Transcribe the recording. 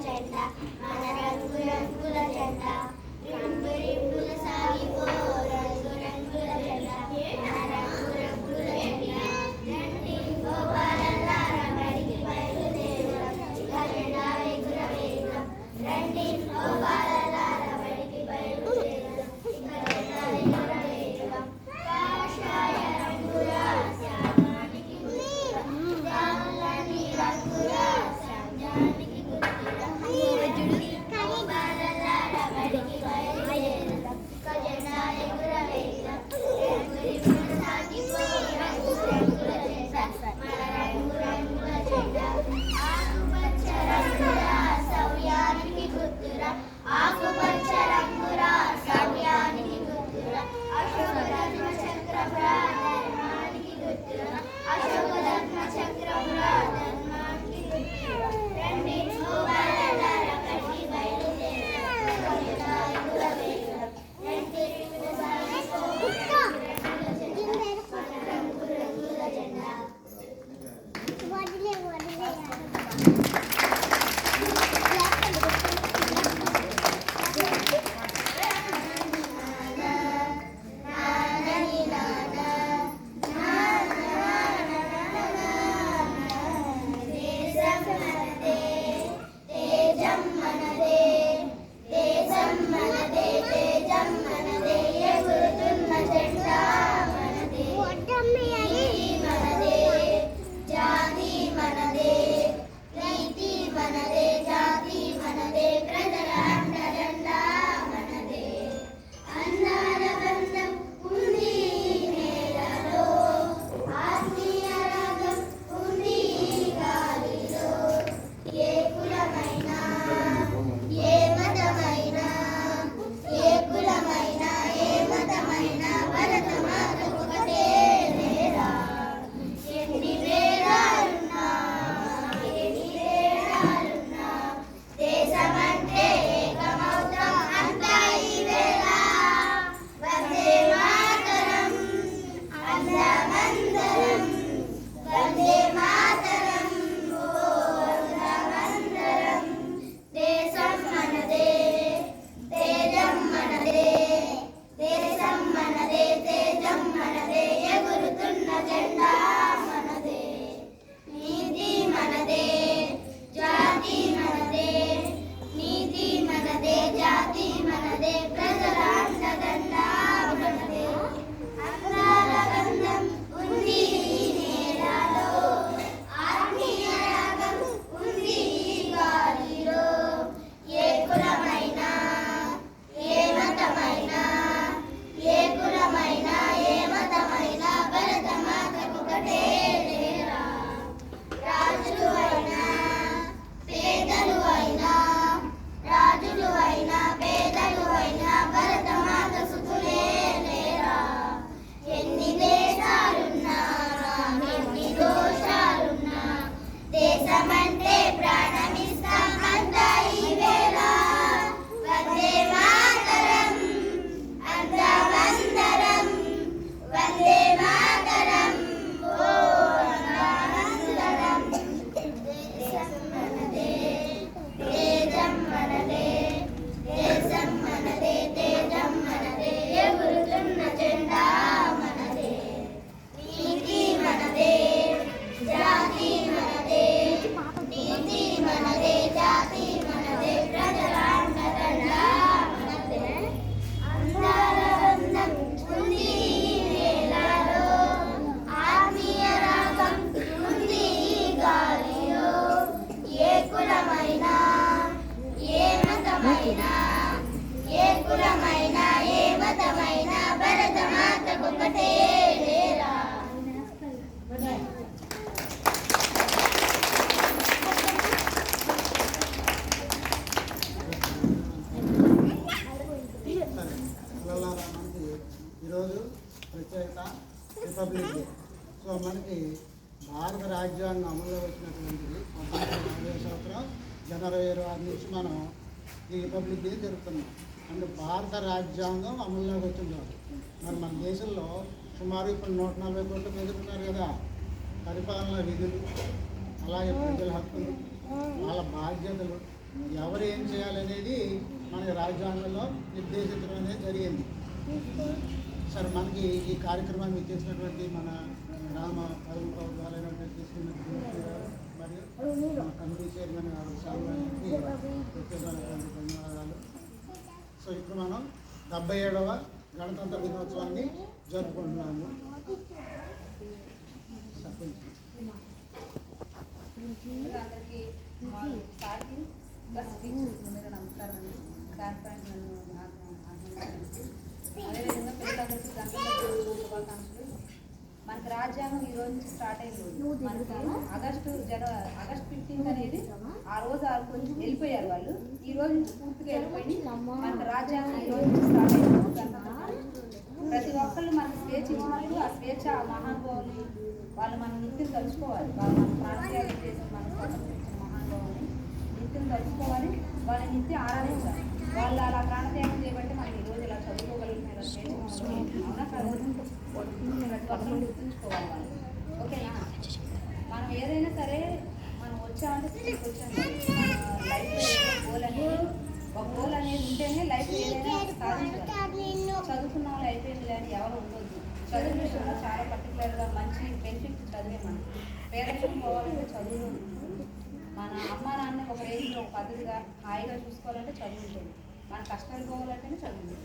జెండా మన రంగు రంగుల జెండా రింగు రింగుల సాగిపో రంగు రంగుల జెండా మన రంగు రంగుల జెండా రండి గోపాలల్లార బడికి బయలుదేరుదాం ఇక జెండా ఎగురవేయుదాం రండి గోపాలల్లార బడికి బయలుదేరుదాం ఇక జెండా ఎగురవేయుదాం కాషాయ రంగుల శ్యామానికి గుర్తుగా దాములని రంగుల సంజానికి గుర్తుగా గోపాలల్లార బడికి బయలుదేరుదాం ఇక జెండా ఎగురవేయుదాం రంగు రింగుల సాగిపో రంగు రంగుల జెండా మన రంగు రంగుల జెండా ఆకుపచ్చ రంగుల శౌర్యానికి గుర్తురా ఆకుపచ్చ రంగుల శౌర్యానికి గుర్తురా అశోక ధర్మ చక్రమురా ధర్మానికి గుర్తురా అశోక ధర్మ చక్రమురా ధర్మానికి గుర్తురా రండి గోపాలల్లార బడికి బయలుదేరుదాం జెండా ఎగురవేయుదాం రండి సాగిపో రంగు రంగుల జెండా దేశం మనదే తేజం మనదే దేశం మనదే తేజం మనదే ఎగురుతున్న జెండా మనదే నీతి మనదే జాతి మనదే నీతి మనదే జాతి మనదే ప్రజల అండదండా మనదే అందాల బంధం ఉంది ఈ నేలలో ఆత్మీయ రాగం ఉంది ఈ గాలిలో ఏ కులమైనా ఏ మతమైనా ఏ కులమైనా ఏ మతమైనా భరతమాతకు ఒకటే నేరా ఎన్ని వేరాలున్నా ఎన్ని వేరాలున్నా దేశమంటే ఏకమౌతం అంతా ఈ వేళ వందే మాతరం అందమందరం వందే మాతరం ఓ అందమందరం దేశం మనదే తేజం మనదే దేశం మనదే తేజం మనదే ఎగురుతున్న జెండా మనదే నీతి మనదే జాతి మనదే నీతి మనదే జాతి మనదే ప్రజల అండదండా మనదే అందాల బంధం ఉంది ఈ నేలలో ఆత్మీయ రాగం ఉంది ఈ గాలిలో ఏ కులమైనా ఏ మతమైనా ఏ కులమైనా ఏ మతమైనా భరతమాతకు ఒకటే నేరా రాజులు అయినా పేదలు అయినా రాజులు అయినా పేదలు అయినా భరతమాత సుతులే నేరా ఎన్ని దేశాలున్నా ఎన్ని దోషాలున్నా దేశమంటే ప్రాణమిస్తాం అంతా ఈ వేళ వందే మాతరం అందమందరం వందే మాతరం ఓ అందమందరం దేశం మనదే తేజం మనదే దేశం మనదే తేజం మనదే ఎగురుతున్న జెండా మనదే నీతి మనదే జాతి మనదే నీతి మనదే జాతి మనదే ప్రజల అండదండా మనదే అందాల బంధం ఉంది ఈ నేలలో ఆత్మీయ రాగం ఉంది ఈ గాలిలో ఏ కులమైనా ఏ మతమైనా ఏ కులమైనా ఏ మతమైనా భరతమాతకు ఒకటే నేరా మనకి ఈరోజు ప్రత్యేక రిపబ్లిక్ డే. సో మనకి భారత రాజ్యాంగం అమల్లో వచ్చినటువంటిది 1940 సంవత్సరం జనవరి 26 నుంచి మనం ఈ రిపబ్లిక్ డే జరుపుతున్నాం. అండ్ భారత రాజ్యాంగం అమల్లోకి వచ్చింది. మరి మన దేశంలో సుమారు ఇప్పుడు 140 కోట్ల ప్రజలు ఉన్నారు కదా. పరిపాలన విధులు, అలాగే ప్రజల హక్కులు, వాళ్ళ బాధ్యతలు, ఎవరు ఏం చేయాలనేది మనకి రాజ్యాంగంలో నిర్దేశించడం అనేది జరిగింది. సరే, మనకి ఈ కార్యక్రమాన్ని ఇచ్చేసినటువంటి మన గ్రామ పరుగు ప్రభుత్వాలైనటువంటి శ్రీమతి మరియు మన కమిటీ చైర్మన్ గారు సాల్వానికి ప్రత్యేకమైనటువంటి ధన్యవాదాలు. సో ఇప్పుడు మనం 77వ గణతంత్ర దినోత్సవాన్ని జరుపుకుంటున్నాము. అందరికీ సార్కి ప్లస్ ముందుగా నమస్కారం అండి. కార్పొరేట్ నన్ను అదేవిధంగా పిల్లలందరికీ గణతంత్ర శుభాకాంక్షలు. మనకి రాజ్యాంగం ఈ రోజు నుంచి స్టార్ట్ అయింది. మనకి ఆగస్టు 15 అనేది ఆ రోజు కొంచెం వెళ్ళిపోయారు వాళ్ళు. ఈ రోజు నుంచి పూర్తిగా వెళ్ళిపోయి మనకి రాజ్యాంగం ఈ రోజు నుంచి స్టార్ట్ అయింది. ప్రతి ఒక్కళ్ళు మనకి స్వేచ్ఛ ఇచ్చినప్పుడు ఆ స్వేచ్ఛ మహానుభావులు వాళ్ళు మనం నిత్యం తలుచుకోవాలి. వాళ్ళు మన ప్రాణత్యాగం చేసి మన స్వతంత్రించిన మహానుభావుని నిత్యం తలుచుకోవాలి. వాళ్ళని నిత్యం ఆరాధించాలి. వాళ్ళు అలా ప్రాణత్యాగం చేయబట్టి మనం ఈరోజు ఇలా చదువుకోగలుగుతున్న ఇలా స్వేచ్ఛ అవునా కాదు, ప్రతి ఒక్కరు గుర్తుంచుకోవాలి వాళ్ళు. ఓకేనా? మనం ఏదైనా సరే మనం వచ్చామంటే స్కూల్కి వచ్చాము. మన లైఫ్లో ఒక గోల్ అనేది ఉంటేనే లైఫ్ ఏదైనా సాధించాలి. చదువుకున్న వాళ్ళు అయిపోయింది కానీ ఎవరు ఉండొద్దు. చదువు విషయంలో చాలా పర్టికులర్గా మంచి బెనిఫిట్ చదివే మనం పేరెంట్స్ పోవాలంటే చదువు మన అమ్మ నాన్న ఒక రేంజ్లో ఒక పద్ధతిగా హాయిగా చూసుకోవాలంటే చదువు ఉంటుంది. మన కష్టాలు పోవాలంటేనే చదువు.